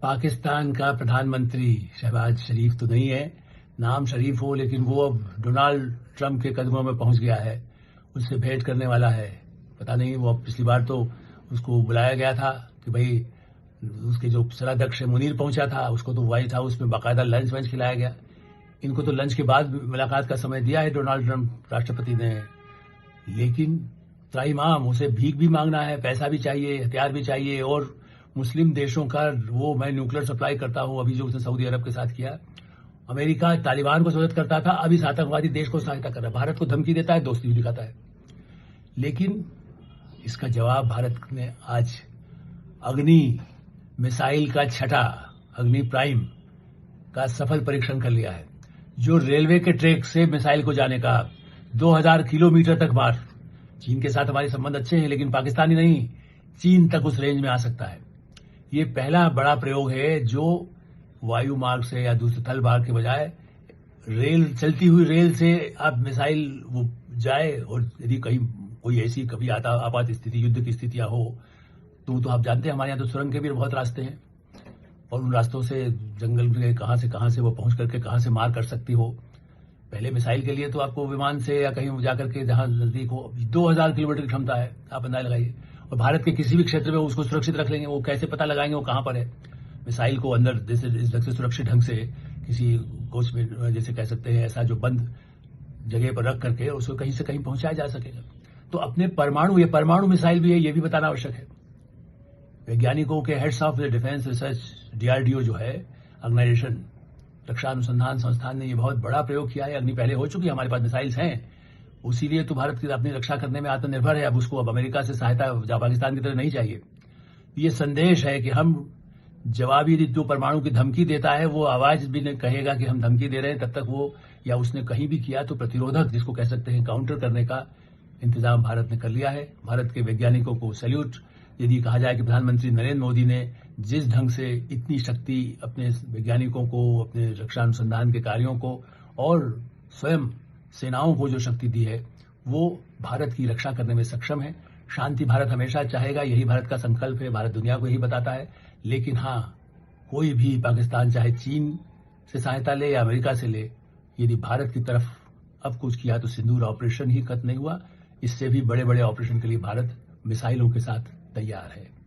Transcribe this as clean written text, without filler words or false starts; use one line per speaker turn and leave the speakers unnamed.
पाकिस्तान का प्रधानमंत्री शहबाज शरीफ तो नहीं है, नाम शरीफ हो, लेकिन वो अब डोनाल्ड ट्रंप के कदमों में पहुंच गया है, उससे भेंट करने वाला है। पता नहीं, वो पिछली बार तो उसको बुलाया गया था कि भाई उसके जो सराध्यक्ष मुनीर पहुंचा था, उसको तो व्हाइट हाउस में बाकायदा लंच वंच खिलाया गया। इनको तो लंच के बाद मुलाकात का समय दिया है डोनाल्ड ट्रंप राष्ट्रपति ने, लेकिन त्राईमाम उसे भीख भी मांगना है, पैसा भी चाहिए, हथियार भी चाहिए, और मुस्लिम देशों का वो मैं न्यूक्लियर सप्लाई करता हूं, अभी जो उसने सऊदी अरब के साथ किया। अमेरिका तालिबान को मदद करता था, अब इस आतंकवादी देश को सहायता कर रहा है, भारत को धमकी देता है, दोस्ती भी दिखाता है। लेकिन इसका जवाब भारत ने आज अग्नि मिसाइल का छठा अग्नि प्राइम का सफल परीक्षण कर लिया है, जो रेलवे के ट्रैक से मिसाइल को जाने का 2000 किलोमीटर तक मार। चीन के साथ हमारे संबंध अच्छे हैं, लेकिन पाकिस्तानी नहीं, चीन तक उस रेंज में आ सकता है। ये पहला बड़ा प्रयोग है जो वायु मार्ग से या दूसरे थल मार्ग के बजाय रेल, चलती हुई रेल से आप मिसाइल वो जाए, और यदि कहीं कोई ऐसी कभी आपात स्थिति, युद्ध की स्थितियां हो, तो आप जानते हैं हमारे यहाँ तो सुरंग के भी बहुत रास्ते हैं, और उन रास्तों से जंगल के कहां से वो पहुंच करके कहां से मार कर सकती हो। पहले मिसाइल के लिए तो आपको विमान से या कहीं जाकर के जहां नजदीक हो, 2000 किलोमीटर की क्षमता है, आप अंदाजा लगाइए। और भारत के किसी भी क्षेत्र में उसको सुरक्षित रख लेंगे, वो कैसे पता लगाएंगे वो कहां पर है। मिसाइल को अंदर जैसे इस ढंग से सुरक्षित ढंग से किसी कोच में, जैसे कह सकते हैं, ऐसा जो बंद जगह पर रख करके उसको कहीं से कहीं पहुंचाया जा सकेगा। तो अपने परमाणु, ये परमाणु मिसाइल भी है, ये भी बताना आवश्यक है। वैज्ञानिकों के heads of defence research, DRDO जो है ऑर्गेनाइजेशन, रक्षा अनुसंधान संस्थान ने ये बहुत बड़ा प्रयोग किया है। अग्नि पहले हो चुकी है, हमारे पास मिसाइल्स हैं, उसीलिए तो भारत की अपनी रक्षा करने में आत्मनिर्भर है। अब उसको अब अमेरिका से सहायता पाकिस्तान की तरह नहीं चाहिए। ये संदेश है कि हम जवाबी जो परमाणु की धमकी देता है, वो आवाज भी नहीं कहेगा कि हम धमकी दे रहे हैं, तब तक वो, या उसने कहीं भी किया तो प्रतिरोधक, जिसको कह सकते हैं काउंटर करने का इंतजाम भारत ने कर लिया है। भारत के वैज्ञानिकों को सैल्यूट। यदि कहा जाए कि प्रधानमंत्री नरेंद्र मोदी ने जिस ढंग से इतनी शक्ति अपने वैज्ञानिकों को, अपने रक्षा अनुसंधान के कार्यों को और स्वयं सेनाओं को जो शक्ति दी है, वो भारत की रक्षा करने में सक्षम है। शांति भारत हमेशा चाहेगा, यही भारत का संकल्प है, भारत दुनिया को यही बताता है। लेकिन हाँ, कोई भी पाकिस्तान चाहे चीन से सहायता ले या अमेरिका से ले, यदि भारत की तरफ अब कुछ किया तो सिंदूर ऑपरेशन ही खत्म नहीं हुआ। इससे भी बड़े बड़े ऑपरेशन के लिए भारत मिसाइलों के साथ तैयार है।